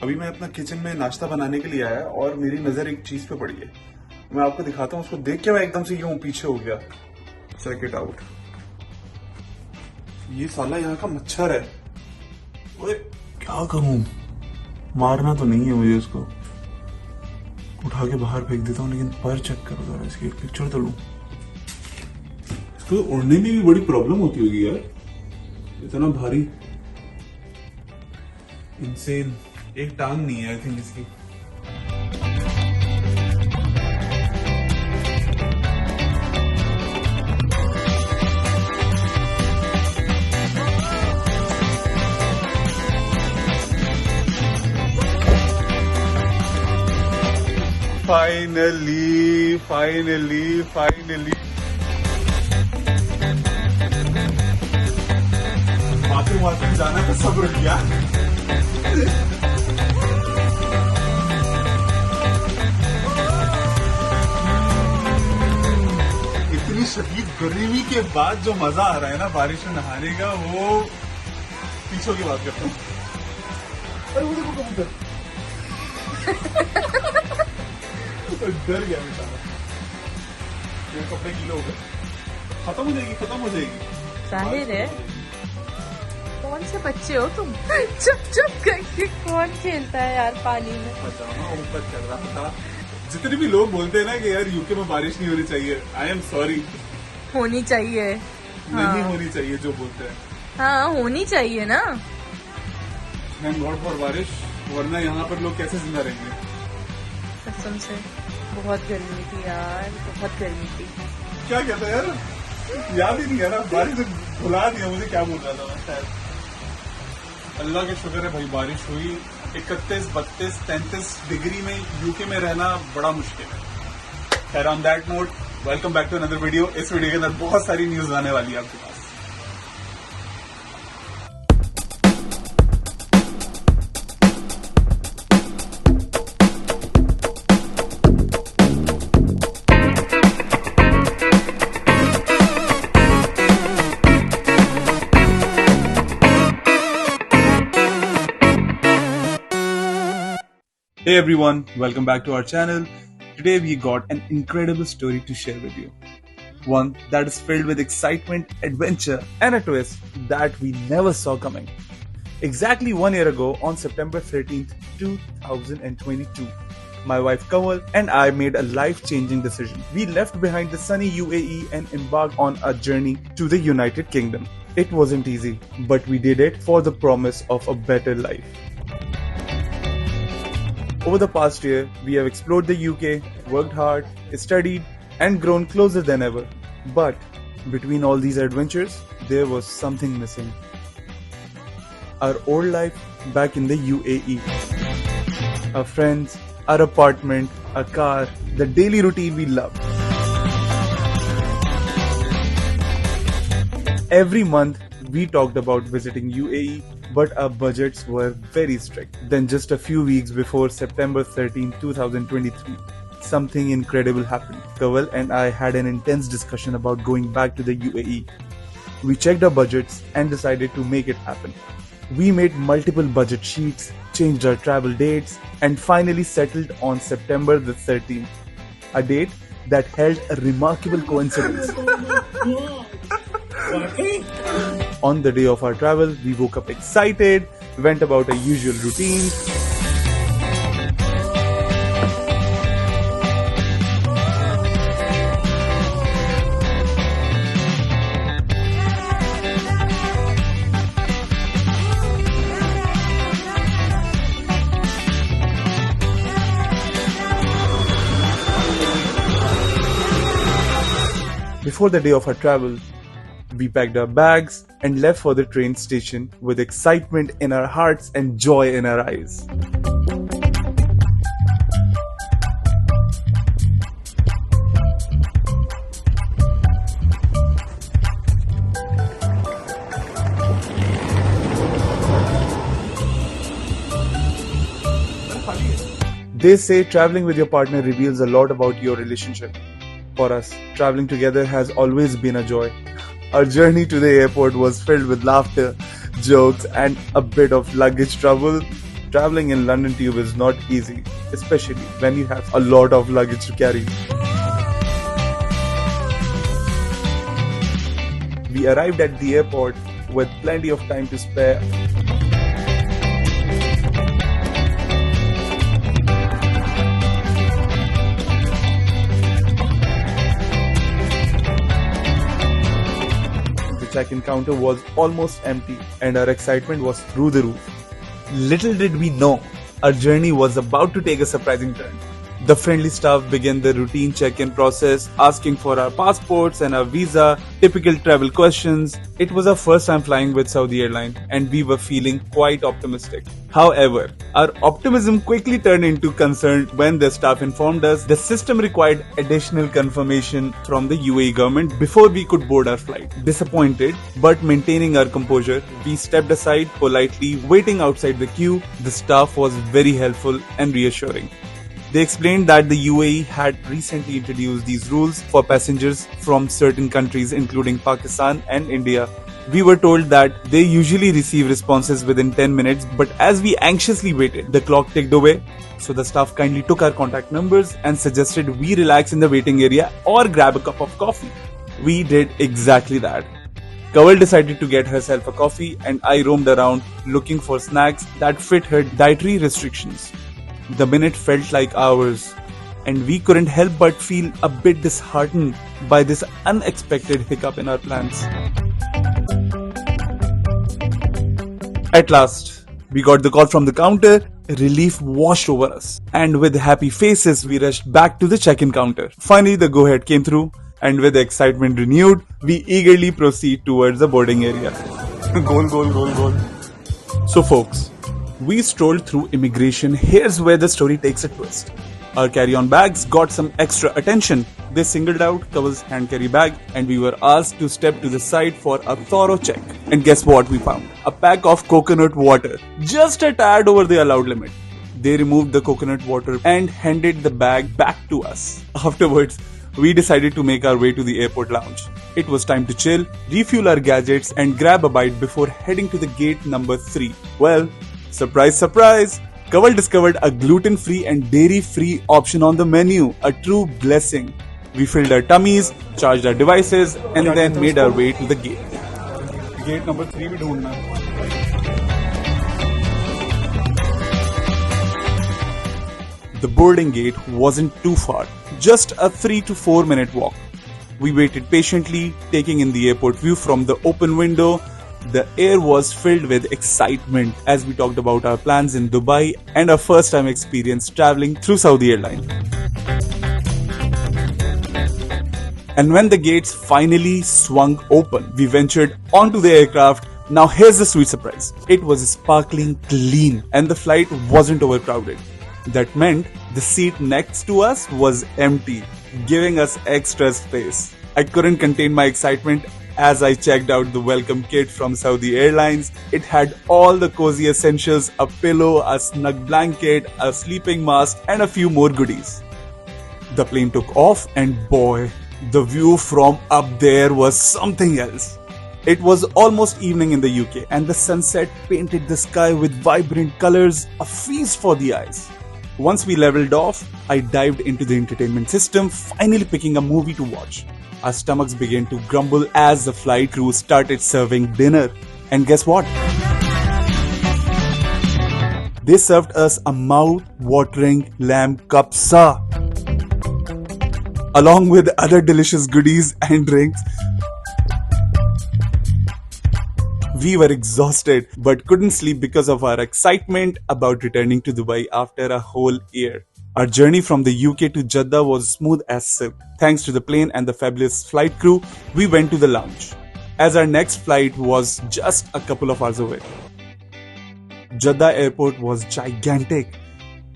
अभी मैं अपना किचन में नाश्ता बनाने के लिए आया और मेरी नजर एक चीज पे पड़ी है। मैं आपको दिखाता हूँ। उसको देख के मैं एकदम से यूं पीछे हो गया। Check it out. ये साला यहाँ का मच्छर है। ओए क्या करूं? मारना तो नहीं है मुझे उसको। उठा के बाहर फेंक देता हूँ, लेकिन पर चेक करो जरा, इसकी एक पिक्चर तो लूं। इसको उड़ने में भी बड़ी प्रॉब्लम होती होगी यार, इतना भारी। इंसेन। एक टांग नहीं है आई थिंक इसकी। फाइनली बाथरूम जाना तो सब रुक गया। इतनी शदीद गर्मी के बाद जो मजा आ रहा है ना बारिश में नहाने का, वो पीछे की बात करता हूँ। अरे वो देखो कबूतर। डर गया बेचारा। ये कपड़े गीले हो गए। खत्म हो जाएगी। जाहिर है। कौन से बच्चे हो तुम? चुप करके कौन खेलता है यार पानी में? ऊपर चल रहा था। जितने भी लोग बोलते हैं ना कि यार यूके में बारिश नहीं होनी चाहिए, आई एम सॉरी। होनी चाहिए। नहीं होनी चाहिए जो बोलते हैं। हाँ होनी चाहिए ना। थैंक गॉड फॉर बारिश, वरना यहाँ पर लोग कैसे जिंदा रहेंगे। कसम से बहुत गर्मी थी यार, बहुत गर्मी थी। क्या कहता यार, याद ही नहीं है ना। बारिश भुला दिया मुझे क्या बोल रहा था मैं शायद। अल्लाह के शुक्र है भाई बारिश हुई। 31, 32, 33 डिग्री में यूके में रहना बड़ा मुश्किल है। खैर on that note, welcome back to another video. इस वीडियो के अंदर बहुत सारी न्यूज आने वाली है आपके पास। Hey everyone, welcome back to our channel. Today we got an incredible story to share with you. One that is filled with excitement, adventure and a twist that we never saw coming. Exactly 1 year ago on September 13th, 2022, my wife Kamal and I made a life-changing decision. We left behind the sunny UAE and embarked on a journey to the United Kingdom. It wasn't easy, but we did it for the promise of a better life. Over the past year, we have explored the UK, worked hard, studied, and grown closer than ever. But between all these adventures, there was something missing. Our old life back in the UAE. Our friends, our apartment, our car, the daily routine we loved. Every month, we talked about visiting UAE, but our budgets were very strict. Then just a few weeks before September 13, 2023, something incredible happened. Kawal and I had an intense discussion about going back to the UAE. We checked our budgets and decided to make it happen. We made multiple budget sheets, changed our travel dates, and finally settled on September the 13th, a date that held a remarkable coincidence. On the day of our travel, we woke up excited, went about our usual routine. Before the day of our travel, we packed our bags and left for the train station with excitement in our hearts and joy in our eyes. They say traveling with your partner reveals a lot about your relationship. For us, traveling together has always been a joy. Our journey to the airport was filled with laughter, jokes, and a bit of luggage trouble. Traveling in London Tube is not easy, especially when you have a lot of luggage to carry. We arrived at the airport with plenty of time to spare. The check-in counter was almost empty and our excitement was through the roof. Little did we know, our journey was about to take a surprising turn. The friendly staff began the routine check-in process, asking for our passports and our visa, typical travel questions. It was our first time flying with Saudi Airlines and we were feeling quite optimistic. However, our optimism quickly turned into concern when the staff informed us the system required additional confirmation from the UAE government before we could board our flight. Disappointed, but maintaining our composure, we stepped aside politely, waiting outside the queue. The staff was very helpful and reassuring. They explained that the UAE had recently introduced these rules for passengers from certain countries including Pakistan and India. We were told that they usually receive responses within 10 minutes, but as we anxiously waited, the clock ticked away. So the staff kindly took our contact numbers and suggested we relax in the waiting area or grab a cup of coffee. We did exactly that. Kawal decided to get herself a coffee and I roamed around looking for snacks that fit her dietary restrictions. The minute felt like hours, and we couldn't help but feel a bit disheartened by this unexpected hiccup in our plans. At last, we got the call from the counter, relief washed over us, and with happy faces we rushed back to the check-in counter. Finally, the go-ahead came through, and with excitement renewed, we eagerly proceed towards the boarding area. Goal. So folks, we strolled through immigration. Here's where the story takes a twist. Our carry-on bags got some extra attention. They singled out Kawal's hand carry bag and we were asked to step to the side for a thorough check. And guess what we found? A pack of coconut water, just a tad over the allowed limit. They removed the coconut water and handed the bag back to us. Afterwards, we decided to make our way to the airport lounge. It was time to chill, refuel our gadgets and grab a bite before heading to the gate number 3. Well, surprise, surprise! Kawal discovered a gluten-free and dairy-free option on the menu, a true blessing. We filled our tummies, charged our devices, and then made our way to the gate. Gate number 3 we don't know. The boarding gate wasn't too far, just a 3 to 4 minute walk. We waited patiently, taking in the airport view from the open window. The air was filled with excitement as we talked about our plans in Dubai and our first time experience traveling through Saudi Airlines. And when the gates finally swung open, we ventured onto the aircraft. Now here's the sweet surprise. It was sparkling clean and the flight wasn't overcrowded. That meant the seat next to us was empty, giving us extra space. I couldn't contain my excitement as I checked out the welcome kit from Saudi Airlines. It had all the cozy essentials, a pillow, a snug blanket, a sleeping mask, and a few more goodies. The plane took off and boy, the view from up there was something else. It was almost evening in the UK and the sunset painted the sky with vibrant colors, a feast for the eyes. Once we leveled off, I dived into the entertainment system, finally picking a movie to watch. Our stomachs began to grumble as the flight crew started serving dinner. And guess what? They served us a mouth-watering lamb kapsa, along with other delicious goodies and drinks. We were exhausted but couldn't sleep because of our excitement about returning to Dubai after a whole year. Our journey from the UK to Jeddah was smooth as silk. Thanks to the plane and the fabulous flight crew, we went to the lounge, as our next flight was just a couple of hours away. Jeddah airport was gigantic,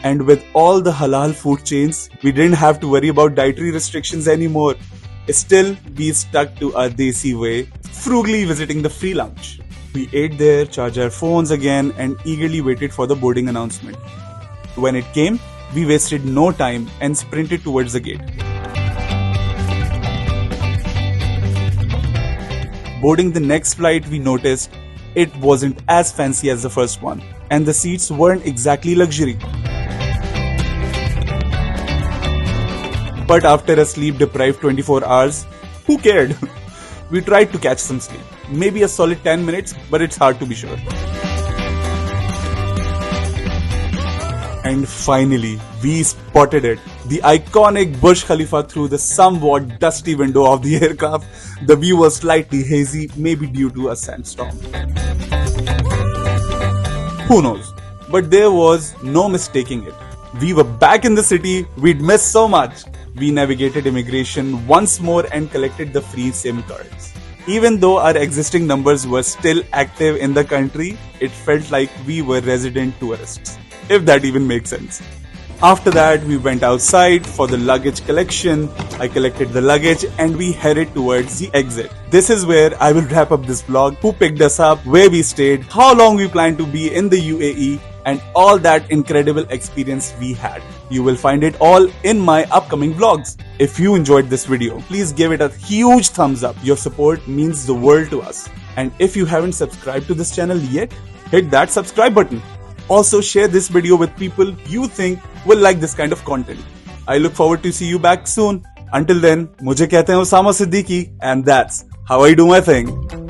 and with all the halal food chains, we didn't have to worry about dietary restrictions anymore. Still, we stuck to our desi way, frugally visiting the free lounge. We ate there, charged our phones again, and eagerly waited for the boarding announcement. When it came, we wasted no time and sprinted towards the gate. Boarding the next flight, we noticed it wasn't as fancy as the first one, and the seats weren't exactly luxury. But after a sleep-deprived 24 hours, who cared? We tried to catch some sleep. Maybe a solid 10 minutes, but it's hard to be sure. And finally, we spotted it. The iconic Burj Khalifa through the somewhat dusty window of the aircraft. The view was slightly hazy, maybe due to a sandstorm. Who knows? But there was no mistaking it. We were back in the city we'd missed so much. We navigated immigration once more and collected the free SIM cards. Even though our existing numbers were still active in the country, it felt like we were resident tourists, if that even makes sense. After that, we went outside for the luggage collection. I collected the luggage and we headed towards the exit. This is where I will wrap up this vlog. Who picked us up, where we stayed, how long we plan to be in the UAE, and all that incredible experience we had. You will find it all in my upcoming vlogs. If you enjoyed this video, please give it a huge thumbs up. Your support means the world to us. And if you haven't subscribed to this channel yet, hit that subscribe button. Also share this video with people you think will like this kind of content. I look forward to see you back soon. Until then, मुझे कहते हैं Osama Siddiqui, and that's how I do my thing.